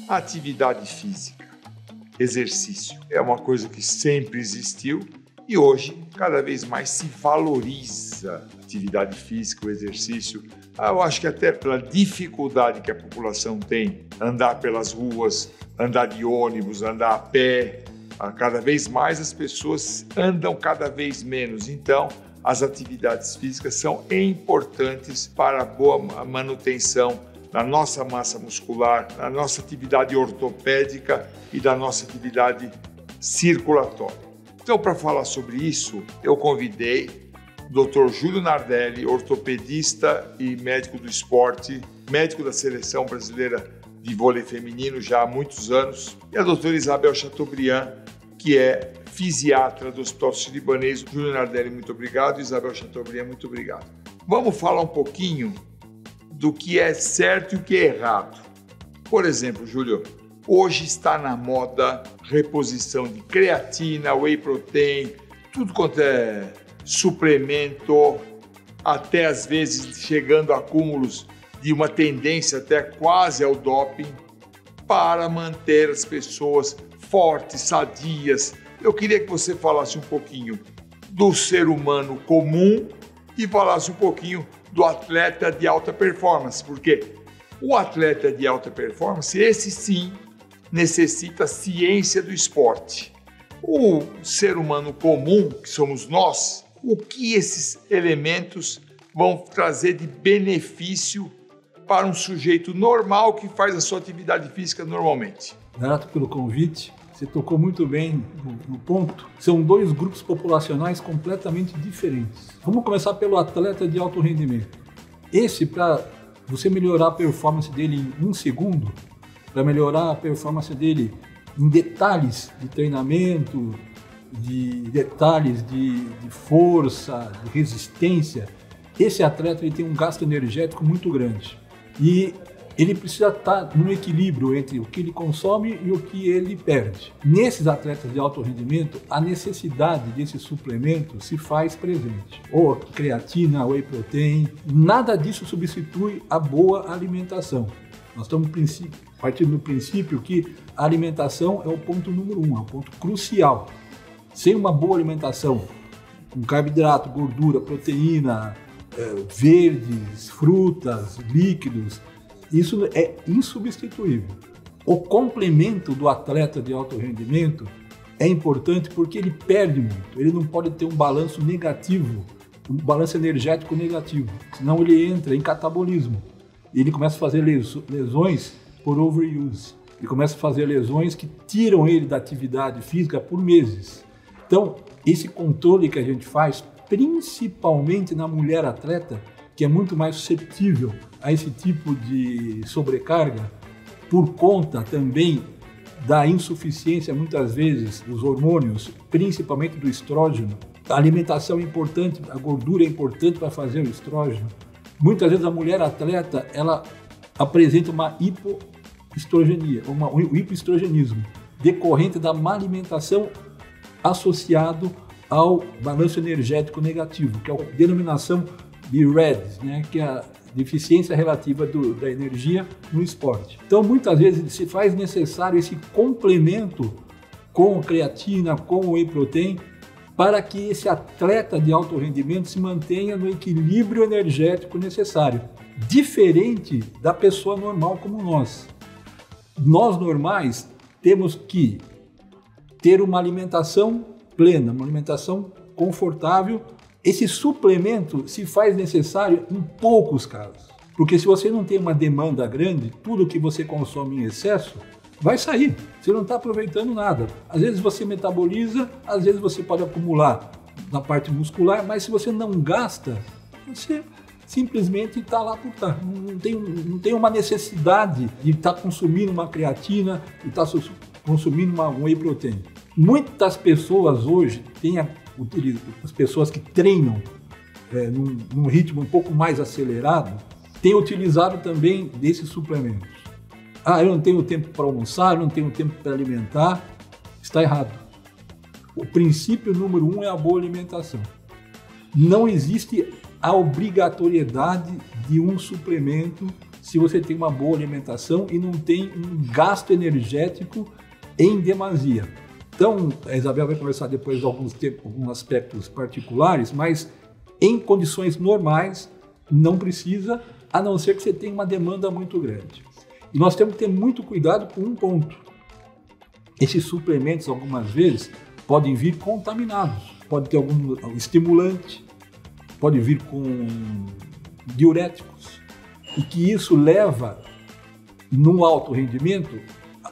Atividade física, exercício, é uma coisa que sempre existiu e hoje cada vez mais se valoriza a atividade física, o exercício. Eu acho que até pela dificuldade que a população tem, andar pelas ruas, andar de ônibus, andar a pé, cada vez mais as pessoas andam cada vez menos. Então, as atividades físicas são importantes para a boa manutenção da nossa massa muscular, da nossa atividade ortopédica e da nossa atividade circulatória. Então, para falar sobre isso, eu convidei o Dr. Júlio Nardelli, ortopedista e médico do esporte, médico da Seleção Brasileira de Vôlei Feminino já há muitos anos, e a doutora Isabel Chateaubriand, que é fisiatra do Hospital Sírio-Libanês. Júlio Nardelli, muito obrigado. Isabel Chateaubriand, muito obrigado. Vamos falar um pouquinho do que é certo e o que é errado. Por exemplo, Júlio, hoje está na moda reposição de creatina, whey protein, tudo quanto é suplemento, até às vezes chegando a acúmulos de uma tendência até quase ao doping, para manter as pessoas fortes, sadias. Eu queria que você falasse um pouquinho do ser humano comum e falasse um pouquinho do atleta de alta performance, porque o atleta de alta performance, esse sim, necessita ciência do esporte. O ser humano comum, que somos nós, o que esses elementos vão trazer de benefício para um sujeito normal que faz a sua atividade física normalmente? Grato pelo convite. Você tocou muito bem no ponto. São dois grupos populacionais completamente diferentes. Vamos começar pelo atleta de alto rendimento. Esse, para você melhorar a performance dele em 1 segundo, para melhorar a performance dele em detalhes de treinamento, de detalhes de força, de resistência, esse atleta ele tem um gasto energético muito grande. E ele precisa estar num equilíbrio entre o que ele consome e o que ele perde. Nesses atletas de alto rendimento, a necessidade desse suplemento se faz presente. Ou creatina, whey protein, nada disso substitui a boa alimentação. Nós estamos partindo do princípio que a alimentação é o ponto número 1, é o ponto crucial. Sem uma boa alimentação, com carboidrato, gordura, proteína, verdes, frutas, líquidos, isso é insubstituível. O complemento do atleta de alto rendimento é importante porque ele perde muito. Ele não pode ter um balanço negativo, um balanço energético negativo, senão ele entra em catabolismo. E ele começa a fazer lesões por overuse. Ele começa a fazer lesões que tiram ele da atividade física por meses. Então, esse controle que a gente faz, principalmente na mulher atleta, que é muito mais suscetível a esse tipo de sobrecarga, por conta também da insuficiência, muitas vezes, dos hormônios, principalmente do estrógeno. A alimentação é importante, a gordura é importante para fazer o estrógeno. Muitas vezes a mulher atleta, ela apresenta uma hipoestrogenia, um hipoestrogenismo, decorrente da má alimentação associado ao balanço energético negativo, que é a denominação de RED, né, que é a deficiência relativa da energia no esporte. Então, muitas vezes se faz necessário esse complemento com creatina, com whey protein, para que esse atleta de alto rendimento se mantenha no equilíbrio energético necessário, diferente da pessoa normal como nós. Nós normais temos que ter uma alimentação plena, uma alimentação confortável. Esse suplemento se faz necessário em poucos casos, porque se você não tem uma demanda grande, tudo que você consome em excesso vai sair, você não está aproveitando nada. Às vezes você metaboliza, às vezes você pode acumular na parte muscular, mas se você não gasta, você simplesmente está lá por estar. Não tem uma necessidade de estar consumindo uma creatina, de estar consumindo uma whey protein. Muitas pessoas hoje têm as pessoas que treinam num ritmo um pouco mais acelerado, têm utilizado também desses suplementos. Eu não tenho tempo para almoçar, eu não tenho tempo para alimentar. Está errado. O princípio número 1 é a boa alimentação. Não existe a obrigatoriedade de um suplemento se você tem uma boa alimentação e não tem um gasto energético em demasia. Então, a Isabel vai conversar depois de alguns aspectos particulares, mas em condições normais não precisa, a não ser que você tenha uma demanda muito grande. E nós temos que ter muito cuidado com um ponto. Esses suplementos, algumas vezes, podem vir contaminados. Pode ter algum estimulante, pode vir com diuréticos, e que isso leva, no alto rendimento,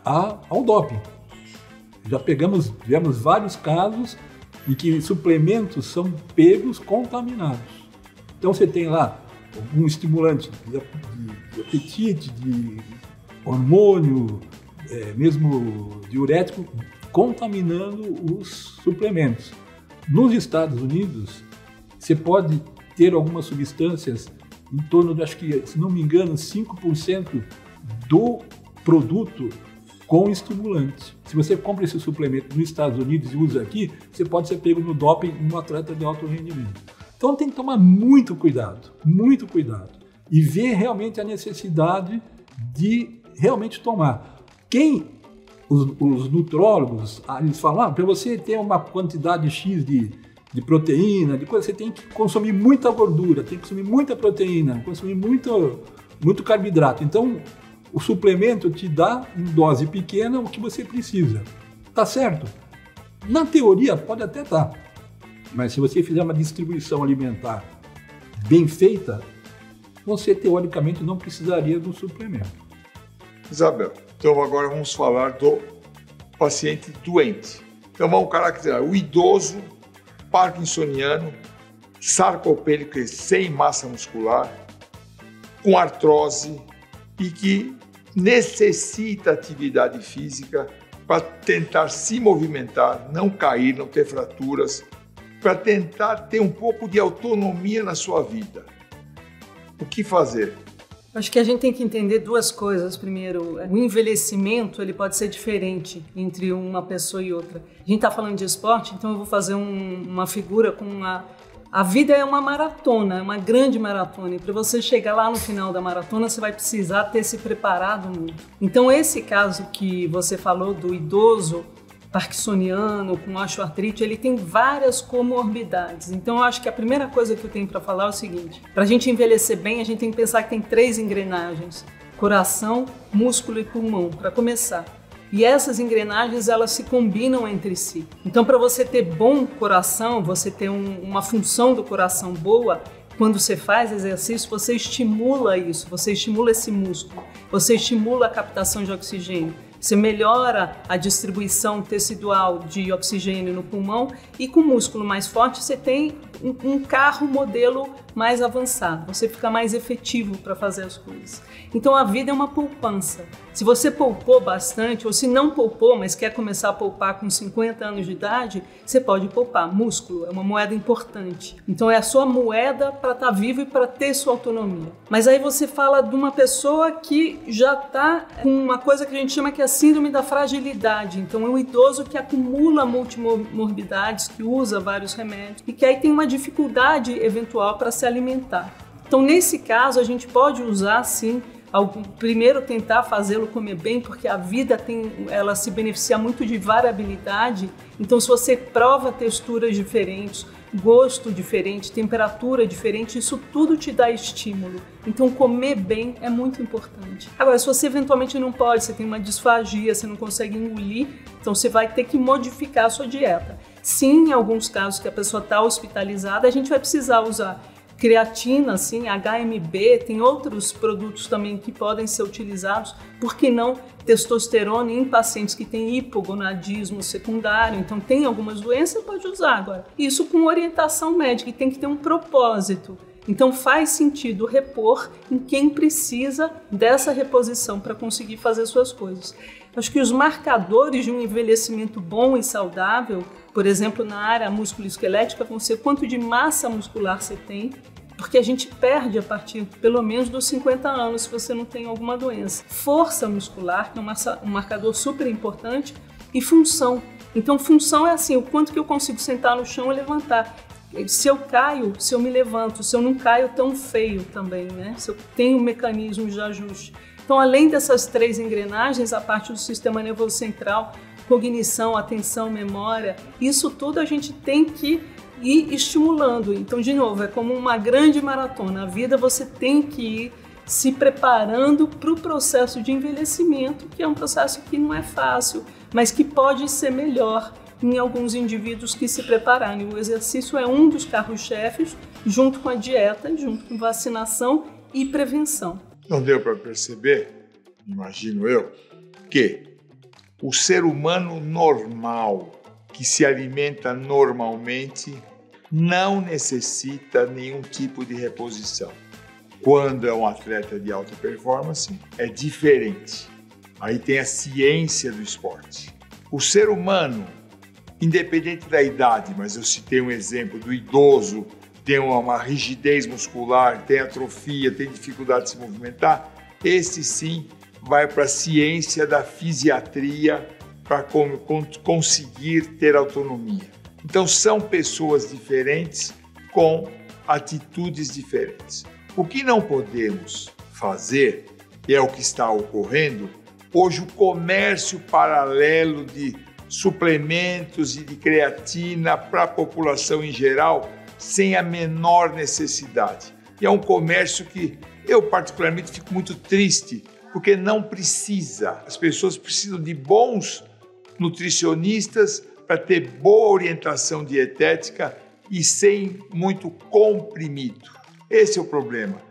ao doping. Já tivemos vários casos em que suplementos são pegos contaminados. Então você tem lá algum estimulante de apetite, de hormônio, mesmo diurético, contaminando os suplementos. Nos Estados Unidos, você pode ter algumas substâncias em torno de, acho que, se não me engano, 5% do produto com estimulante. Se você compra esse suplemento nos Estados Unidos e usa aqui, você pode ser pego no doping num atleta de alto rendimento. Então tem que tomar muito cuidado e ver realmente a necessidade de realmente tomar. Os nutrólogos, eles falam, para você ter uma quantidade X de proteína, de coisa, você tem que consumir muita gordura, tem que consumir muita proteína, consumir muito carboidrato. Então, o suplemento te dá, em dose pequena, o que você precisa. Tá certo? Na teoria, pode até estar. Mas se você fizer uma distribuição alimentar bem feita, você, teoricamente, não precisaria do suplemento. Isabel, então agora vamos falar do paciente doente. Então vamos caracterizar o idoso, parkinsoniano, sarcopênico sem massa muscular, com artrose e que necessita atividade física para tentar se movimentar, não cair, não ter fraturas, para tentar ter um pouco de autonomia na sua vida. O que fazer? Acho que a gente tem que entender duas coisas. Primeiro, o envelhecimento ele pode ser diferente entre uma pessoa e outra. A gente está falando de esporte, então eu vou fazer uma figura com a vida é uma maratona, é uma grande maratona. E para você chegar lá no final da maratona, você vai precisar ter se preparado muito. Então esse caso que você falou do idoso parkinsoniano, com osteoartrite, ele tem várias comorbidades. Então, eu acho que a primeira coisa que eu tenho para falar é o seguinte: para a gente envelhecer bem, a gente tem que pensar que tem 3 engrenagens: coração, músculo e pulmão, para começar. E essas engrenagens, elas se combinam entre si. Então, para você ter bom coração, você ter uma função do coração boa, quando você faz exercício, você estimula isso, você estimula esse músculo, você estimula a captação de oxigênio. Você melhora a distribuição tecidual de oxigênio no pulmão e com músculo mais forte você tem um carro modelo mais avançado, você fica mais efetivo para fazer as coisas. Então a vida é uma poupança. Se você poupou bastante, ou se não poupou, mas quer começar a poupar com 50 anos de idade, você pode poupar. Músculo é uma moeda importante. Então é a sua moeda para estar vivo e para ter sua autonomia. Mas aí você fala de uma pessoa que já está com uma coisa que a gente chama que é a síndrome da fragilidade. Então é um idoso que acumula multimorbidades, que usa vários remédios e que aí tem uma dificuldade eventual para se alimentar. Então nesse caso a gente pode usar sim, primeiro tentar fazê-lo comer bem, porque a vida ela se beneficia muito de variabilidade. Então se você prova texturas diferentes, gosto diferente, temperatura diferente, isso tudo te dá estímulo. Então comer bem é muito importante. Agora, se você eventualmente não pode, você tem uma disfagia, você não consegue engolir, então você vai ter que modificar a sua dieta. Sim, em alguns casos que a pessoa está hospitalizada, a gente vai precisar usar creatina, sim, HMB, tem outros produtos também que podem ser utilizados, por que não testosterona em pacientes que têm hipogonadismo secundário, então tem algumas doenças, pode usar agora. Isso com orientação médica e tem que ter um propósito. Então faz sentido repor em quem precisa dessa reposição para conseguir fazer suas coisas. Acho que os marcadores de um envelhecimento bom e saudável, por exemplo, na área musculoesquelética, vão ser quanto de massa muscular você tem, porque a gente perde a partir pelo menos dos 50 anos se você não tem alguma doença. Força muscular, que é um marcador super importante, e função. Então função é assim, o quanto que eu consigo sentar no chão e levantar. Se eu caio, se eu me levanto, se eu não caio tão feio também, né? Se eu tenho mecanismos de ajuste. Então, além dessas 3 engrenagens, a parte do sistema nervoso central, cognição, atenção, memória, isso tudo a gente tem que ir estimulando. Então, de novo, é como uma grande maratona. A vida você tem que ir se preparando para o processo de envelhecimento, que é um processo que não é fácil, mas que pode ser melhor em alguns indivíduos que se prepararem. O exercício é um dos carros-chefes, junto com a dieta, junto com vacinação e prevenção. Não deu para perceber, imagino eu, que o ser humano normal, que se alimenta normalmente, não necessita nenhum tipo de reposição. Quando é um atleta de alta performance, é diferente. Aí tem a ciência do esporte. O ser humano, independente da idade, mas eu citei um exemplo do idoso, tem uma rigidez muscular, tem atrofia, tem dificuldade de se movimentar, esse sim vai para a ciência da fisiatria para conseguir ter autonomia. Então são pessoas diferentes com atitudes diferentes. O que não podemos fazer, e é o que está ocorrendo, hoje o comércio paralelo de suplementos e de creatina para a população em geral, sem a menor necessidade. E é um comércio que eu particularmente fico muito triste, porque não precisa. As pessoas precisam de bons nutricionistas para ter boa orientação dietética e sem muito comprimido. Esse é o problema.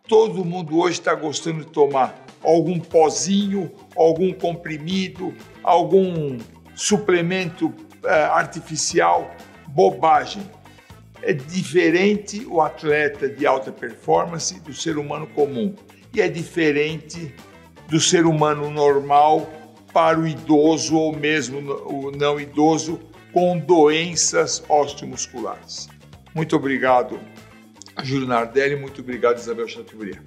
Todo mundo hoje está gostando de tomar algum pozinho, algum comprimido, algum suplemento artificial. Bobagem. É diferente o atleta de alta performance do ser humano comum. E é diferente do ser humano normal para o idoso ou mesmo o não idoso com doenças osteomusculares. Muito obrigado, Júlio Nardelli. Muito obrigado, Isabel Chateaubriand.